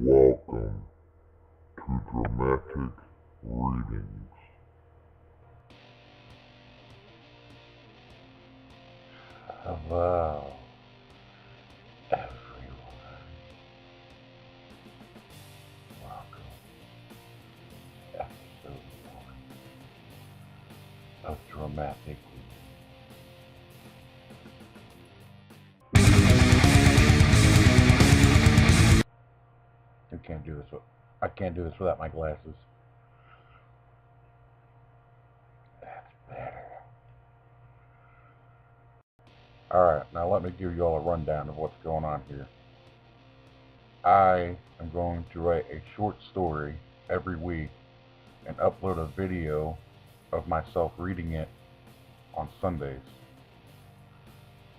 Welcome to Dramatic Readings. Hello, everyone. Welcome to episode 1 of Dramatic I can't do this without my glasses. That's better. Alright, now let me give you all a rundown of what's going on here. I am going to write a short story every week and upload a video of myself reading it on Sundays.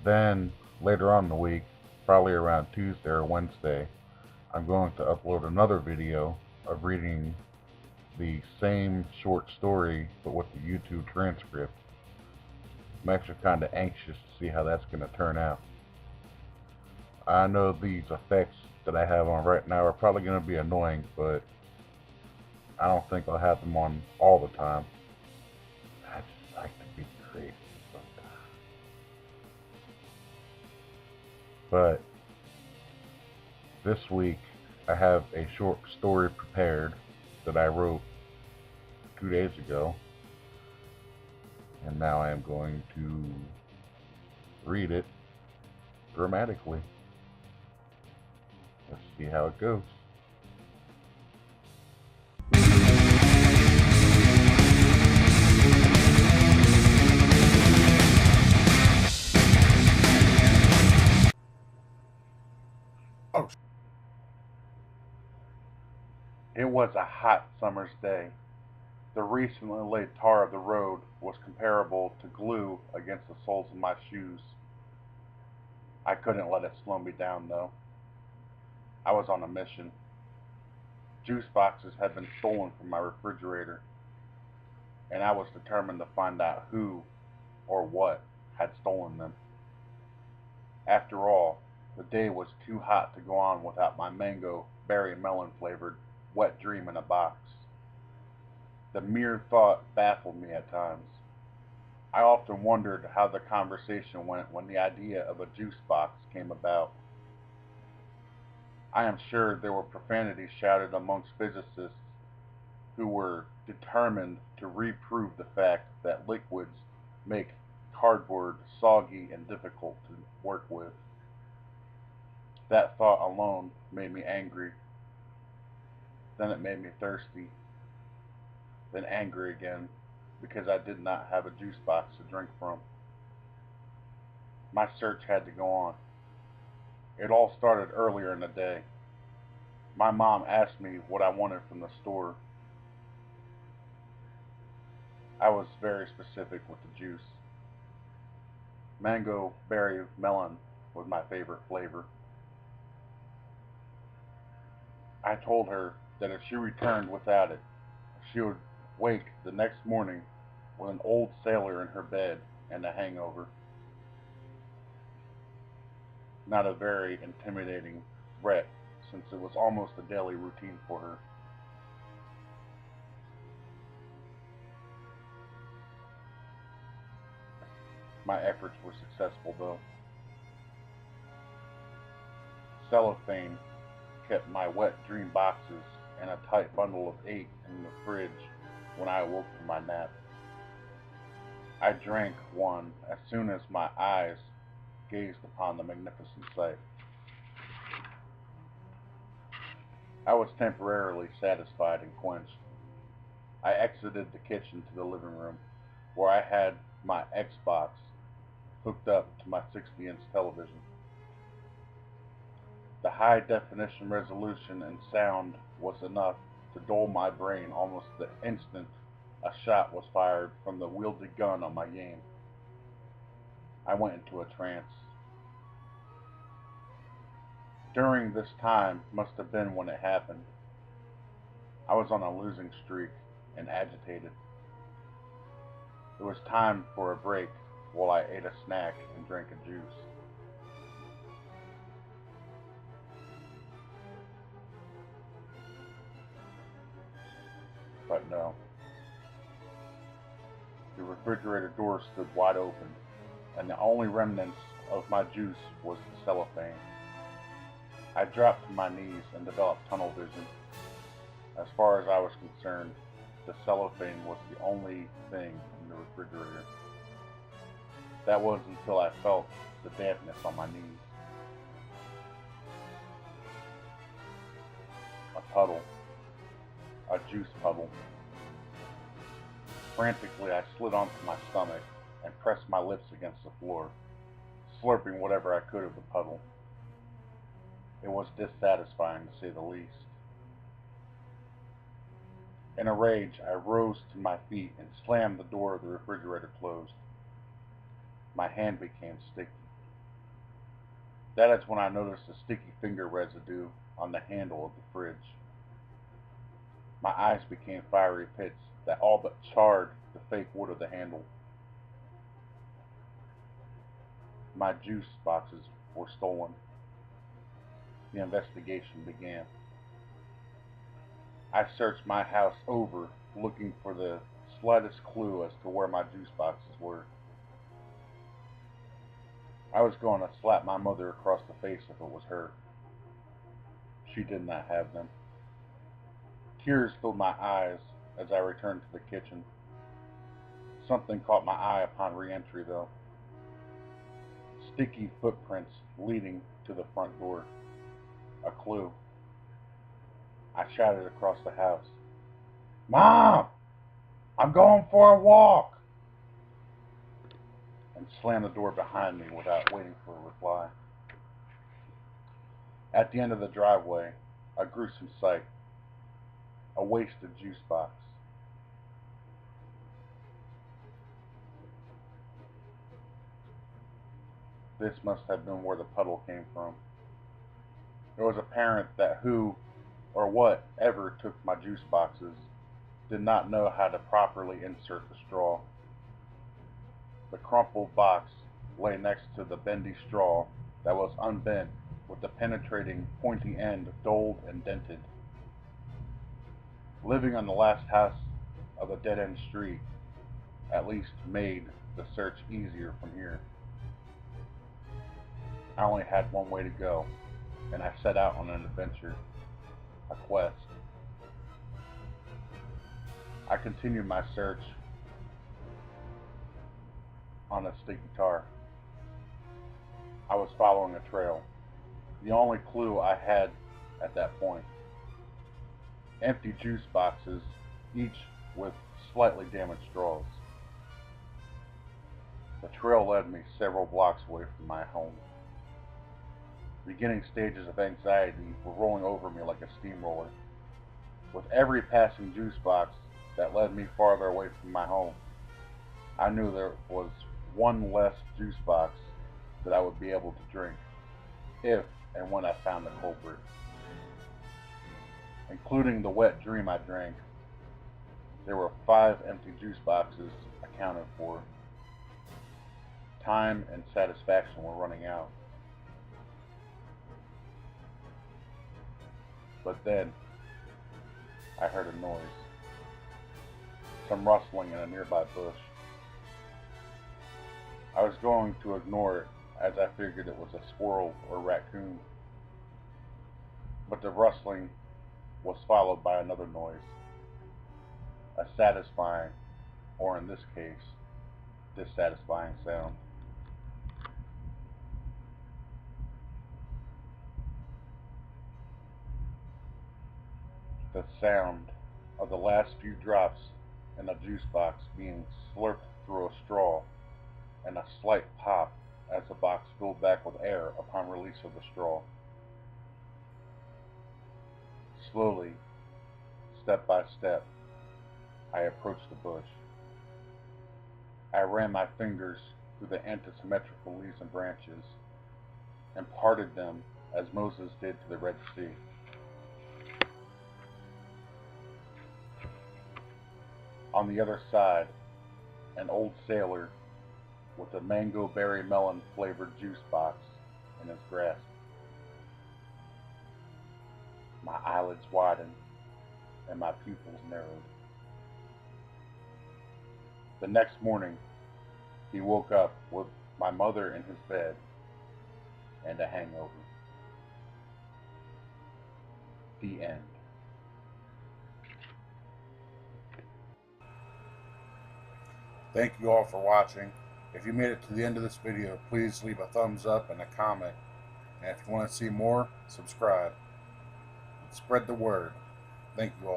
Then, later on in the week, probably around Tuesday or Wednesday, I'm going to upload another video of reading the same short story but with the YouTube transcript. I'm actually kind of anxious to see how that's going to turn out. I know these effects that I have on right now are probably going to be annoying, but I don't think I'll have them on all the time. I just like to be creative sometimes. But this week I have a short story prepared that I wrote 2 days ago, and now I am going to read it dramatically. Let's see how it goes. It was a hot summer's day. The recently laid tar of the road was comparable to glue against the soles of my shoes. I couldn't let it slow me down, though. I was on a mission. Juice boxes had been stolen from my refrigerator, and I was determined to find out who or what had stolen them. After all, the day was too hot to go on without my mango, berry, melon flavored wet dream in a box. The mere thought baffled me at times. I often wondered how the conversation went when the idea of a juice box came about. I am sure there were profanities shouted amongst physicists who were determined to reprove the fact that liquids make cardboard soggy and difficult to work with. That thought alone made me angry. Then it made me thirsty. Then angry again because I did not have a juice box to drink from. My search had to go on. It all started earlier in the day. My mom asked me what I wanted from the store. I was very specific with the juice. Mango, berry, melon was my favorite flavor. I told her that if she returned without it, she would wake the next morning with an old sailor in her bed and a hangover. Not a very intimidating threat, since it was almost a daily routine for her. My efforts were successful, though. Cellophane kept my wet dream boxes and a tight bundle of 8 in the fridge when I awoke from my nap. I drank one as soon as my eyes gazed upon the magnificent sight. I was temporarily satisfied and quenched. I exited the kitchen to the living room, where I had my Xbox hooked up to my 60-inch television. The high definition resolution and sound was enough to dull my brain almost the instant a shot was fired from the wielded gun on my game. I went into a trance. During this time must have been when it happened. I was on a losing streak and agitated. It was time for a break while I ate a snack and drank a juice. But no. The refrigerator door stood wide open, and the only remnants of my juice was the cellophane. I dropped to my knees and developed tunnel vision. As far as I was concerned, the cellophane was the only thing in the refrigerator. That was until I felt the dampness on my knees. A puddle. A juice puddle. Frantically, I slid onto my stomach and pressed my lips against the floor, slurping whatever I could of the puddle. It was dissatisfying, to say the least. In a rage, I rose to my feet and slammed the door of the refrigerator closed. My hand became sticky. That is when I noticed a sticky finger residue on the handle of the fridge. My eyes became fiery pits that all but charred the fake wood of the handle. My juice boxes were stolen. The investigation began. I searched my house over, looking for the slightest clue as to where my juice boxes were. I was going to slap my mother across the face if it was her. She did not have them. Tears filled my eyes as I returned to the kitchen. Something caught my eye upon re-entry, though. Sticky footprints leading to the front door. A clue. I shouted across the house, "Mom! I'm going for a walk!" and slammed the door behind me without waiting for a reply. At the end of the driveway, a gruesome sight. A wasted juice box. This must have been where the puddle came from. It was apparent that who or whatever took my juice boxes did not know how to properly insert the straw. The crumpled box lay next to the bendy straw that was unbent with the penetrating pointy end dulled and dented. Living on the last house of a dead-end street at least made the search easier from here. I only had one way to go, and I set out on an adventure, a quest. I continued my search on a sticky tar. I was following a trail, the only clue I had at that point. Empty juice boxes, each with slightly damaged straws. The trail led me several blocks away from my home. Beginning stages of anxiety were rolling over me like a steamroller. With every passing juice box that led me farther away from my home, I knew there was one less juice box that I would be able to drink, if and when I found the culprit. Including the wet dream I drank, there were 5 empty juice boxes accounted for. Time and satisfaction were running out. But then, I heard a noise. Some rustling in a nearby bush. I was going to ignore it as I figured it was a squirrel or raccoon. But the rustling was followed by another noise. A satisfying, or in this case, dissatisfying sound. The sound of the last few drops in a juice box being slurped through a straw, and a slight pop as the box filled back with air upon release of the straw. Slowly, step by step, I approached the bush. I ran my fingers through the antisymmetrical leaves and branches, and parted them as Moses did to the Red Sea. On the other side, an old sailor with a mango berry melon flavored juice box in his grasp. My eyelids widened and my pupils narrowed. The next morning, he woke up with my mother in his bed and a hangover. The end. Thank you all for watching. If you made it to the end of this video, please leave a thumbs up and a comment. And if you want to see more, subscribe. Spread the word. Thank you all.